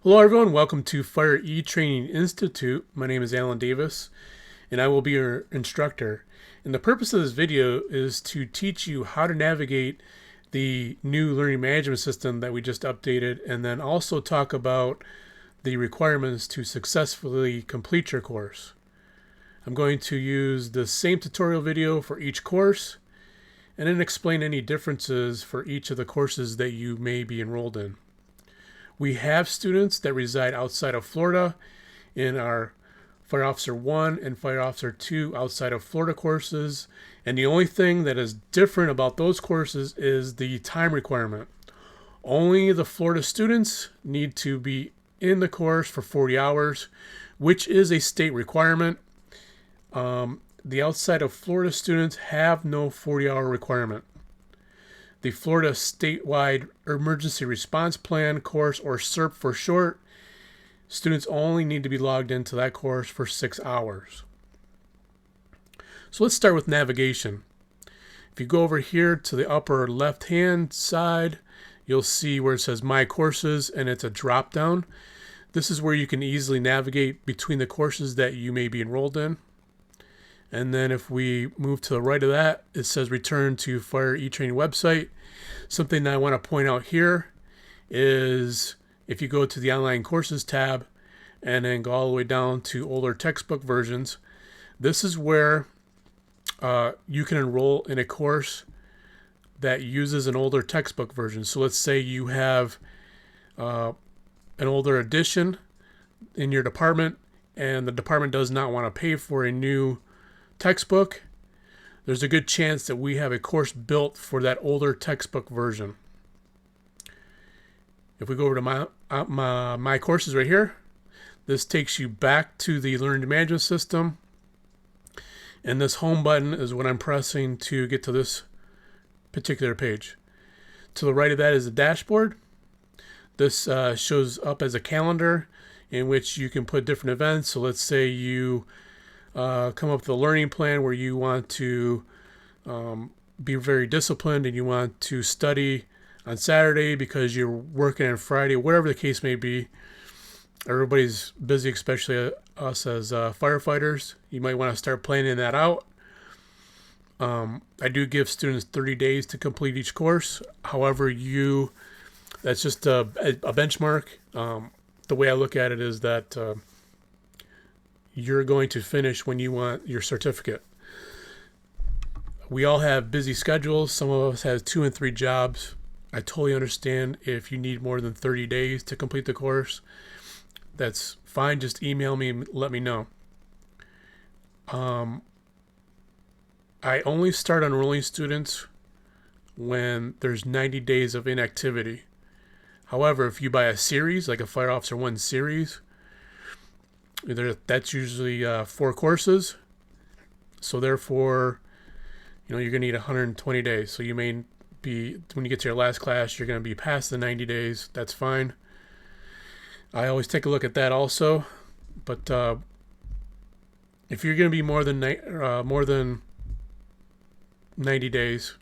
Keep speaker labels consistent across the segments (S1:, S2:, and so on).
S1: Hello everyone, welcome to Fire eTraining Institute. My name is Alan Davis and I will be your instructor. And the purpose of this video is to teach you how to navigate the new learning management system that we just updated, and then also talk about the requirements to successfully complete your course. I'm going to use the same tutorial video for each course and then explain any differences for each of the courses that you may be enrolled in. We have students that reside outside of Florida in our Fire Officer 1 and Fire Officer 2 outside of Florida courses, and the only thing that is different about those courses is the time requirement. Only the Florida students need to be in the course for 40 hours, which is a state requirement. The outside of Florida students have no 40-hour requirement. The Florida Statewide Emergency Response Plan course, or SERP for short, students only need to be logged into that course for 6 hours. So let's start with navigation. If you go over here to the upper left hand side, you'll see where it says My Courses, and it's a drop down. This is where you can easily navigate between the courses that you may be enrolled in. And then if we move to the right of that, it says Return to Fire eTraining website. Something that I want to point out here is if you go to the Online Courses tab and then go all the way down to older textbook versions, this is where you can enroll in a course that uses an older textbook version. So let's say you have an older edition in your department and the department does not want to pay for a new textbook. There's a good chance that we have a course built for that older textbook version. If we go over to my courses right here, this takes you back to the learning management system, and this home button is what I'm pressing to get to this particular page. To the right of that is the dashboard. This shows up as a calendar in which you can put different events. So let's say you come up with a learning plan where you want to be very disciplined and you want to study on Saturday because you're working on Friday, whatever the case may be. Everybody's busy, especially us as firefighters. You might want to start planning that out. I do give students 30 days to complete each course. However, that's just a benchmark. The way I look at it is that you're going to finish when you want your certificate. We all have busy schedules. Some of us have 2 and 3 jobs. I totally understand if you need more than 30 days to complete the course. That's fine. Just email me and let me know. I only start enrolling students when there's 90 days of inactivity. However, if you buy a series, like a Fire Officer 1 series, that's usually 4 courses. So therefore, you're going to need 120 days. So you may be, when you get to your last class, you're going to be past the 90 days. That's fine. I always take a look at that also. But if you're going to be more than 90 days,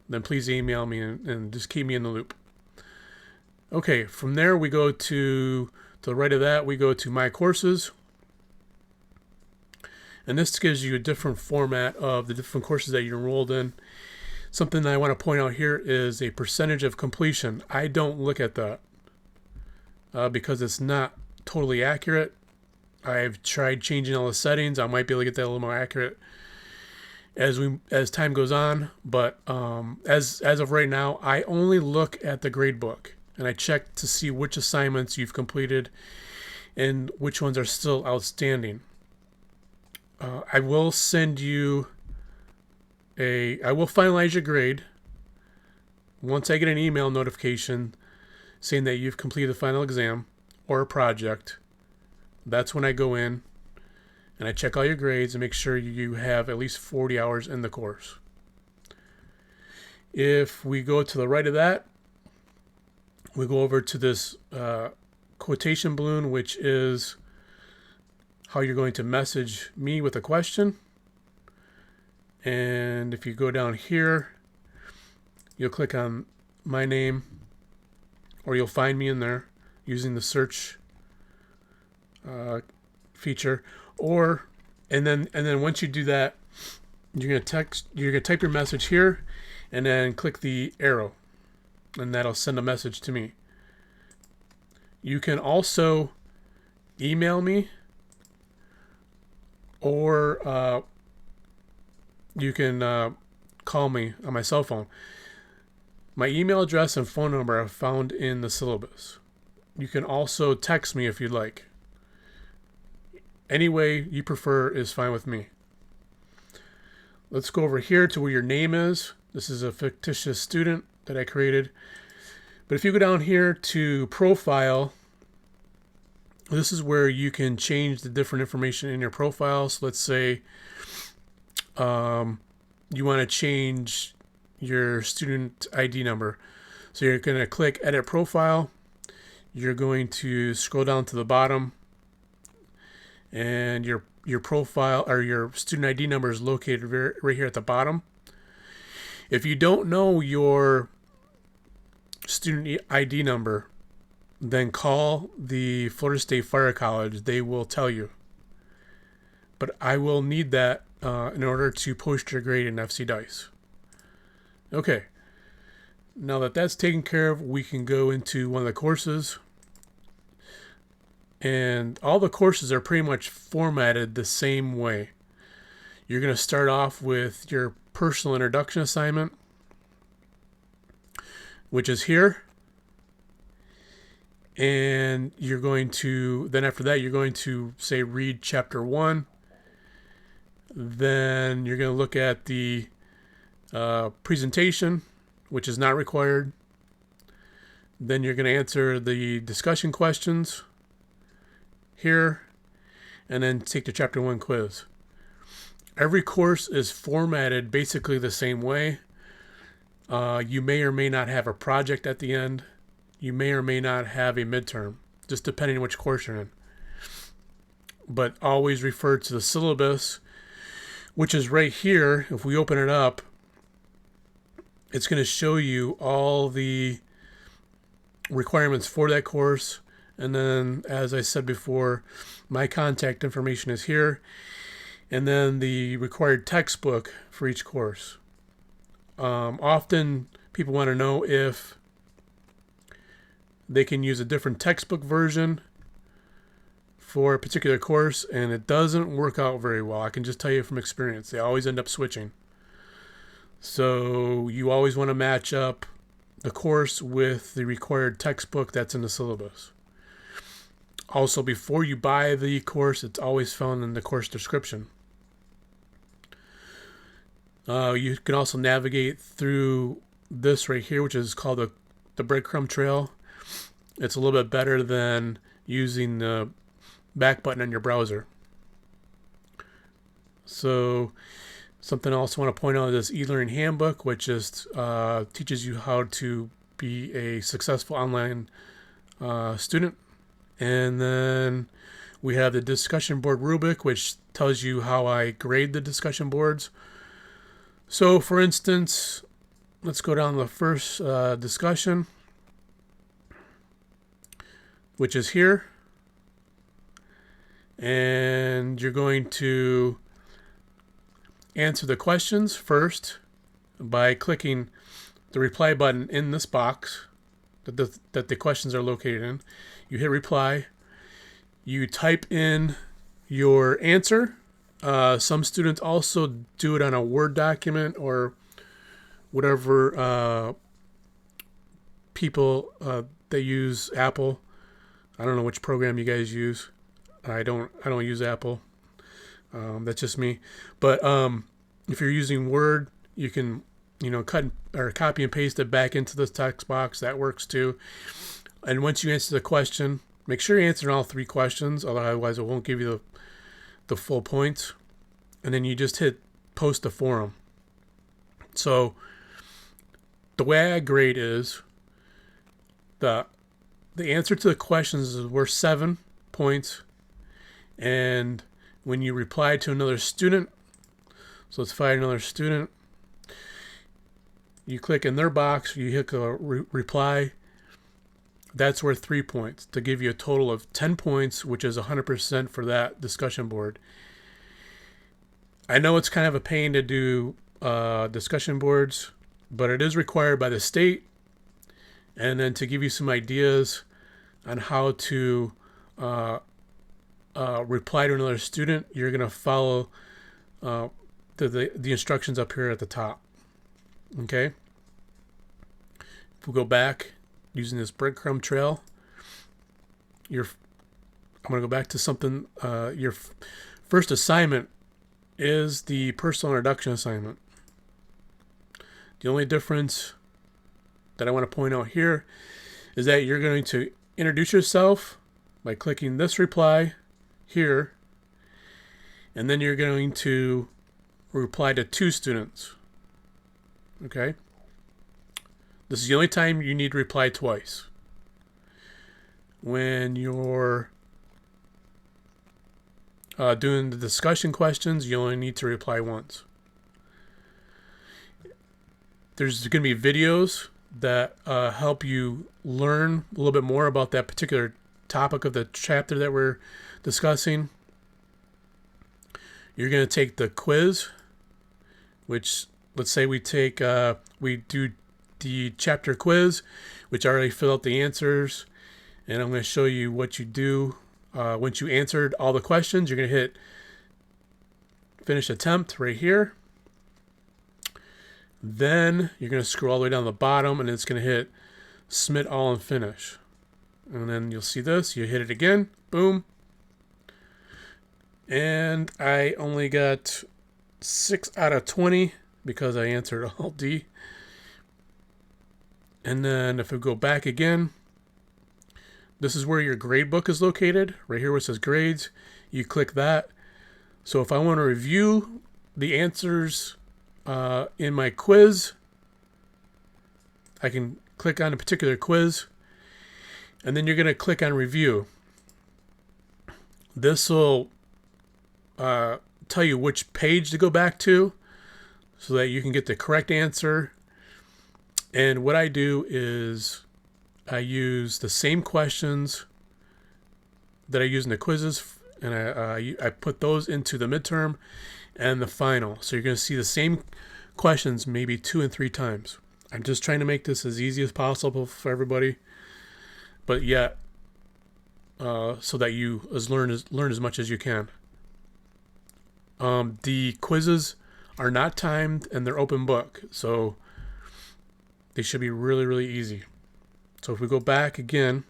S1: then please email me and just keep me in the loop. Okay, from there we go to the right of that, we go to My Courses. And this gives you a different format of the different courses that you're enrolled in. Something that I want to point out here is a percentage of completion. I don't look at that because it's not totally accurate. I've tried changing all the settings. I might be able to get that a little more accurate as time goes on. But as of right now, I only look at the grade book. And I check to see which assignments you've completed and which ones are still outstanding. I will send you I will finalize your grade once I get an email notification saying that you've completed the final exam or a project. That's when I go in and I check all your grades and make sure you have at least 40 hours in the course. If we go to the right of that, we go over to this quotation balloon, which is how you're going to message me with a question. And if you go down here, you'll click on my name, or you'll find me in there. using the search feature, and then once you do that, you're gonna type your message here, and then click the arrow, and that'll send a message to me. You can also email me, or you can call me on my cell phone. My email address and phone number are found in the syllabus. You can also text me if you'd like. Any way you prefer is fine with me. Let's go over here to where your name is. This is a fictitious student that I created. But if you go down here to profile, this is where you can change the different information in your profile. So let's say you want to change your student ID number. So you're going to click Edit Profile. You're going to scroll down to the bottom, and your profile or your student ID number is located right here at the bottom. If you don't know your student ID number, then call the Florida State Fire College. They will tell you. But I will need that in order to post your grade in FC Dice. Okay. Now that that's taken care of, we can go into one of the courses. And all the courses are pretty much formatted the same way. You're going to start off with your personal introduction assignment, which is here. And you're going to, then after that, you're going to say read chapter 1. Then you're going to look at the presentation, which is not required. Then you're going to answer the discussion questions here, and then take the chapter 1 quiz. Every course is formatted basically the same way. You may or may not have a project at the end. You may or may not have a midterm, just depending on which course you're in. But always refer to the syllabus, which is right here. If we open it up, it's going to show you all the requirements for that course. And then, as I said before, my contact information is here. And then the required textbook for each course. Often people want to know if they can use a different textbook version for a particular course, and it doesn't work out very well. I can just tell you from experience. They always end up switching. So you always want to match up the course with the required textbook that's in the syllabus. Also, before you buy the course, it's always found in the course description. You can also navigate through this right here, which is called the breadcrumb trail. It's a little bit better than using the back button on your browser. So, something else I want to point out is this e-learning handbook, which just teaches you how to be a successful online student. And then we have the discussion board rubric, which tells you how I grade the discussion boards. So, for instance, let's go down to the first discussion, which is here. And you're going to answer the questions first by clicking the reply button in this box that the questions are located in. You hit reply. You type in your answer. Some students also do it on a Word document or whatever people that use Apple. I don't know which program you guys use. I don't use Apple. That's just me. But if you're using Word, you can cut or copy and paste it back into the text box. That works too. And once you answer the question, make sure you answer all 3 questions, otherwise it won't give you the full points. And then you just hit post to forum. So the way I grade is the answer to the questions is worth 7 points. And when you reply to another student, so let's find another student, you click in their box, you hit a reply, that's worth 3 points to give you a total of 10 points, which is 100% for that discussion board. I know it's kind of a pain to do discussion boards, but it is required by the state. And then to give you some ideas on how to reply to another student, you're going to follow the instructions up here at the top. Okay? If we go back using this breadcrumb trail, I'm going to go back to something. Your first assignment is the personal introduction assignment. The only difference that I want to point out here is that you're going to introduce yourself by clicking this reply here, and then you're going to reply to 2 students. Okay? This is the only time you need to reply twice. When you're doing the discussion questions, you only need to reply once. There's going to be videos that help you learn a little bit more about that particular topic of the chapter that we're discussing. You're going to take the quiz, which, let's say we do the chapter quiz, which I already filled out the answers, and I'm going to show you what you do. Once you answered all the questions, you're going to hit finish attempt right here. Then you're going to scroll all the way down the bottom, and it's going to hit submit all and finish. And then you'll see this. You hit it again. Boom. And I only got 6 out of 20 because I answered all D. And then if we go back again, this is where your grade book is located. Right here where it says grades. You click that. So if I want to review the answers in my quiz, I can click on a particular quiz, and then you're going to click on review. This will tell you which page to go back to so that you can get the correct answer. And what I do is I use the same questions that I use in the quizzes, and I put those into the midterm and the final. So you're going to see the same questions maybe 2 and 3 times. I'm just trying to make this as easy as possible for everybody, but yet so that you learn as much as you can. The quizzes are not timed and they're open book, so they should be really, really easy. So if we go back again,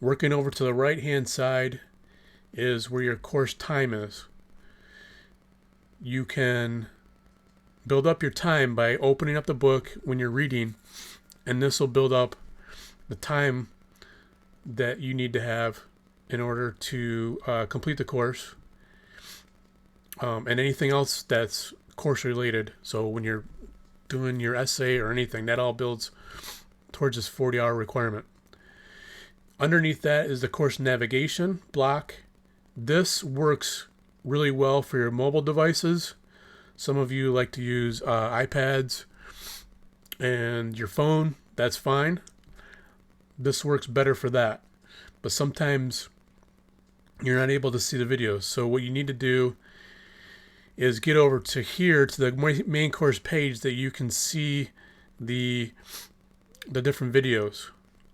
S1: working over to the right hand side is where your course time is. You can build up your time by opening up the book when you're reading, and this will build up the time that you need to have in order to complete the course, and anything else that's course related. So when you're doing your essay or anything, that all builds towards this 40-hour requirement. Underneath that is the course navigation block. This works really well for your mobile devices. Some of you like to use iPads and your phone. That's fine. This works better for that. But sometimes you're not able to see the videos. So what you need to do is get over to here to the main course page that you can see the different videos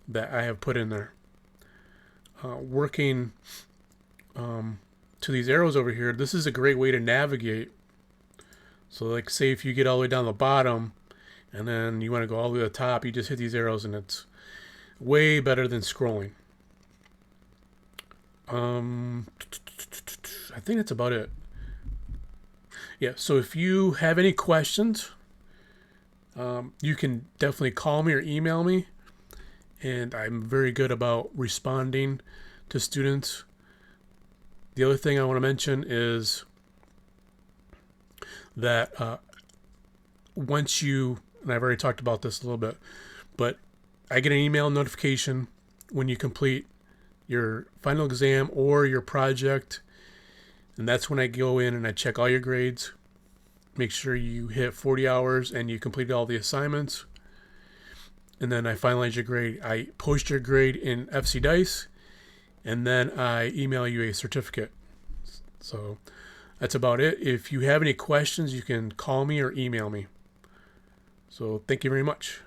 S1: that I have put in there. Working to these arrows over here, this is a great way to navigate. So like say if you get all the way down the bottom and then you want to go all the way to the top, you just hit these arrows and it's way better than scrolling. I think that's about it. Yeah, so if you have any questions, you can definitely call me or email me, and I'm very good about responding to students. The other thing I want to mention is that once you, and I've already talked about this a little bit, but I get an email notification when you complete your final exam or your project, and that's when I go in and I check all your grades, make sure you hit 40 hours and you completed all the assignments. and then I finalize your grade. I post your grade in FC Dice, and then I email you a certificate. So that's about it. If you have any questions, you can call me or email me. So thank you very much.